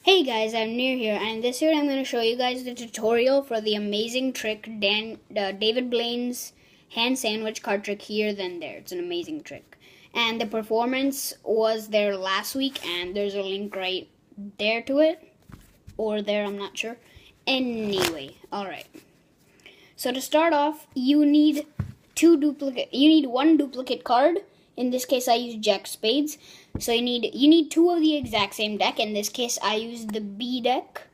Hey guys, I'm Near here, and this year I'm going to show you guys the tutorial for the amazing trick, David Blaine's hand sandwich card trick here, then there. It's an amazing trick. And the performance was there last week, and there's a link right there to it. Or there, I'm not sure. Anyway, alright. So to start off, you need one duplicate card. In this case, I use Jack Spades. So you need two of the exact same deck. In this case, I use the B deck.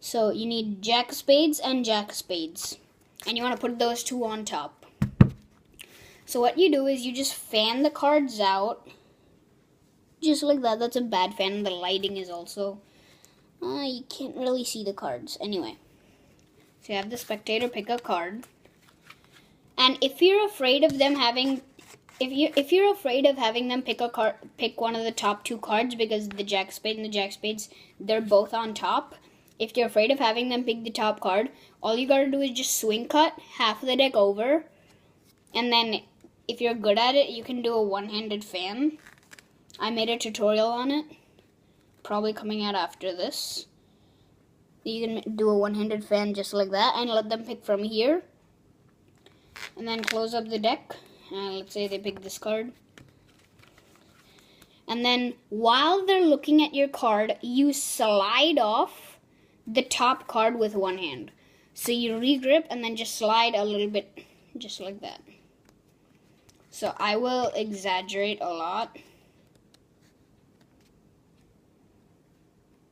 So you need Jack Spades and Jack Spades. And you want to put those two on top. So what you do is you just fan the cards out. Just like that. That's a bad fan. The lighting is also... you can't really see the cards. Anyway. So you have the spectator pick a card. And if you're afraid of them having... If you're afraid of having them pick one of the top two cards because the Jack Spade and the Jack Spades, they're both on top. If you're afraid of having them pick the top card, all you gotta do is just swing cut half of the deck over. And then if you're good at it, you can do a one-handed fan. I made a tutorial on it. Probably coming out after this. You can do a one-handed fan just like that and let them pick from here. And then close up the deck. Let's say they pick this card. And then while they're looking at your card, you slide off the top card with one hand. So you regrip and then just slide a little bit, just like that. So I will exaggerate a lot.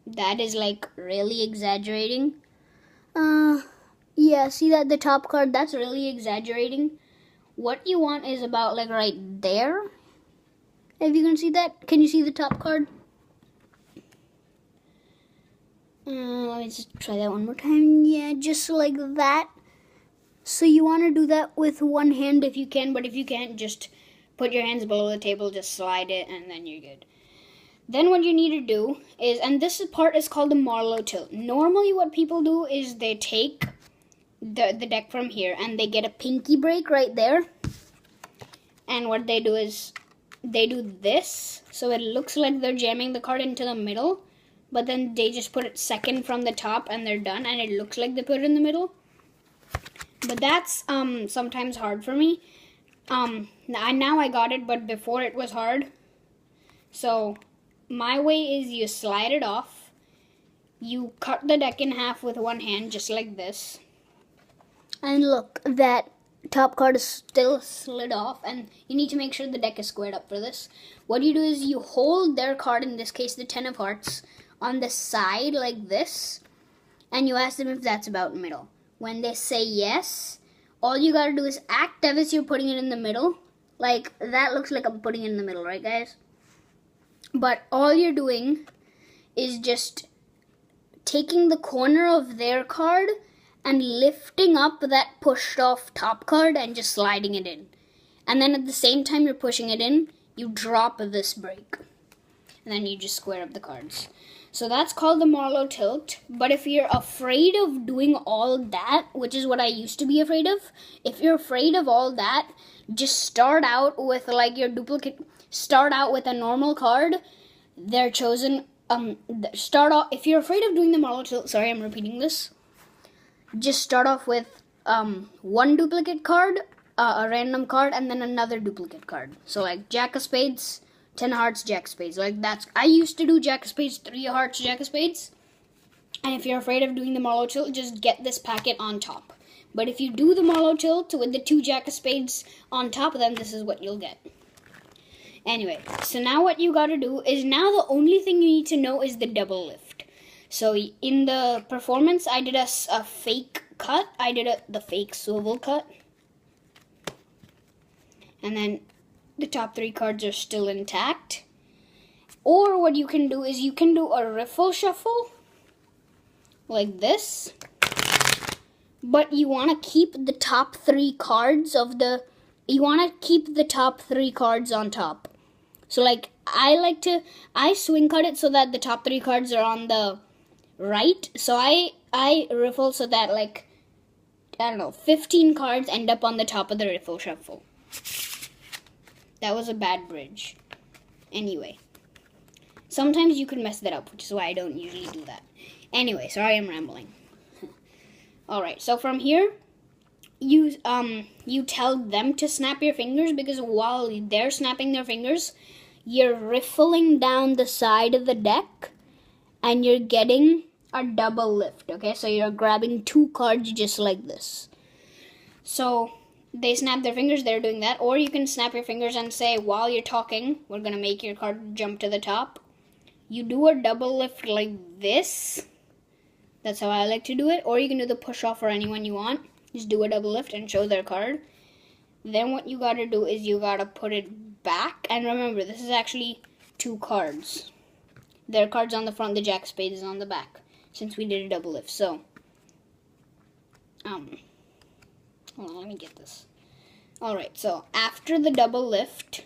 That is like really exaggerating. Yeah, see that the top card, that's really exaggerating. What you want is about like right there. If you can see that, can you see the top card? Let me just try that one more time. Yeah, just like that. So you want to do that with one hand if you can, but if you can't, just put your hands below the table, just slide it, and then you're good. Then what you need to do is, and this part is called the Marlowe tilt. Normally what people do is they take the deck from here and they get a pinky break right there, and what they do is they do this so it looks like they're jamming the card into the middle, but then they just put it second from the top and they're done and it looks like they put it in the middle. But that's sometimes hard for me. Now I got it, but before it was hard. So my way is you slide it off, you cut the deck in half with one hand just like this. And look, that top card is still slid off, and you need to make sure the deck is squared up for this. What you do is you hold their card, in this case the 10 of hearts, on the side like this, and you ask them if that's about middle. When they say yes, all you gotta do is act as if you're putting it in the middle. Like, that looks like I'm putting it in the middle, right guys? But all you're doing is just taking the corner of their card and lifting up that pushed off top card and just sliding it in. And then at the same time you're pushing it in, you drop this break. And then you just square up the cards. So that's called the Marlowe tilt. But if you're afraid of doing all that, which is what I used to be afraid of, if you're afraid of all that, just start out with like your duplicate, start out with a normal card. They're chosen, start off, if you're afraid of doing the Marlowe tilt, sorry I'm repeating this, just start off with one duplicate card, a random card, and then another duplicate card. So like Jack of Spades, 10 hearts, Jack of Spades. Like that's, I used to do Jack of Spades, 3 of hearts, Jack of Spades. And if you're afraid of doing the Marlowe tilt, just get this packet on top. But if you do the Marlowe tilt with the 2 Jack of Spades on top of them, this is what you'll get. Anyway, so now what you gotta do is, now the only thing you need to know is the double lift. So in the performance, I did a fake cut. I did the fake swivel cut. And then the top 3 cards are still intact. Or what you can do is you can do a riffle shuffle. Like this. But you want to keep the top 3 cards of the... You want to keep the top 3 cards on top. So like, I swing cut it so that the top 3 cards are on the right, so I riffle so that like, I don't know, 15 cards end up on the top of the riffle shuffle. That was a bad bridge. Anyway, Sometimes you could mess that up, which is why I don't usually do that. Anyway, sorry I'm rambling. Alright, so from here, you tell them to snap your fingers, because while they're snapping their fingers, you're riffling down the side of the deck and you're getting a double lift, okay? So you're grabbing 2 cards just like this. So they snap their fingers, they're doing that. Or you can snap your fingers and say, while you're talking, we're going to make your card jump to the top. You do a double lift like this. That's how I like to do it. Or you can do the push off for anyone you want. Just do a double lift and show their card. Then what you gotta do is you gotta put it back. And remember, this is actually 2 cards. Their card's on the front, the jack spades is on the back, since we did a double lift. So, hold on, let me get this. Alright, so after the double lift,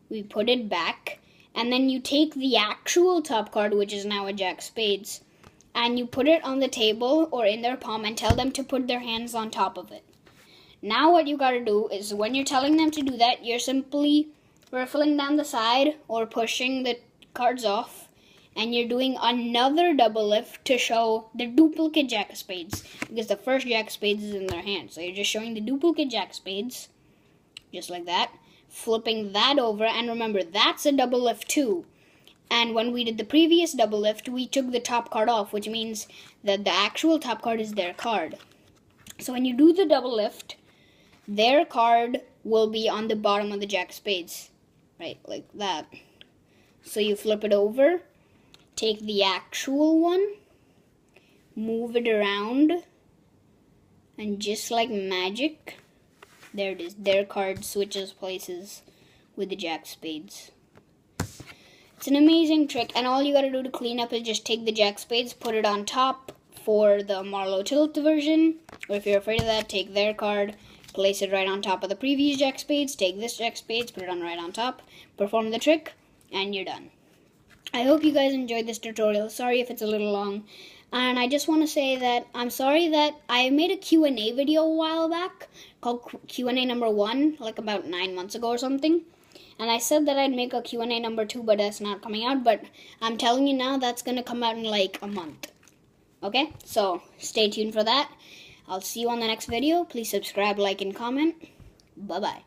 we put it back, and then you take the actual top card, which is now a jack spades, and you put it on the table or in their palm and tell them to put their hands on top of it. Now what you gotta do is, when you're telling them to do that, you're simply riffling down the side or pushing the cards off, and you're doing another double lift to show the duplicate jack of spades, because the first jack of spades is in their hand. So you're just showing the duplicate jack of spades, just like that, flipping that over, and remember, that's a double lift too. And when we did the previous double lift, we took the top card off, which means that the actual top card is their card. So when you do the double lift, their card will be on the bottom of the jack of spades, right, like that. So you flip it over, take the actual one, move it around, and just like magic, there it is. Their card switches places with the jack of spades. It's an amazing trick, and all you gotta do to clean up is just take the jack of spades, put it on top for the Marlowe tilt version, or if you're afraid of that, take their card, place it right on top of the previous jack of spades, take this jack of spades, put it on right on top, perform the trick, and you're done. I hope you guys enjoyed this tutorial. Sorry if it's a little long. And I just want to say that I'm sorry that I made a Q&A video a while back called Q&A number 1, like about 9 months ago or something. And I said that I'd make a Q&A number 2, but that's not coming out. But I'm telling you now, that's going to come out in like a month. Okay? So stay tuned for that. I'll see you on the next video. Please subscribe, like, and comment. Bye-bye.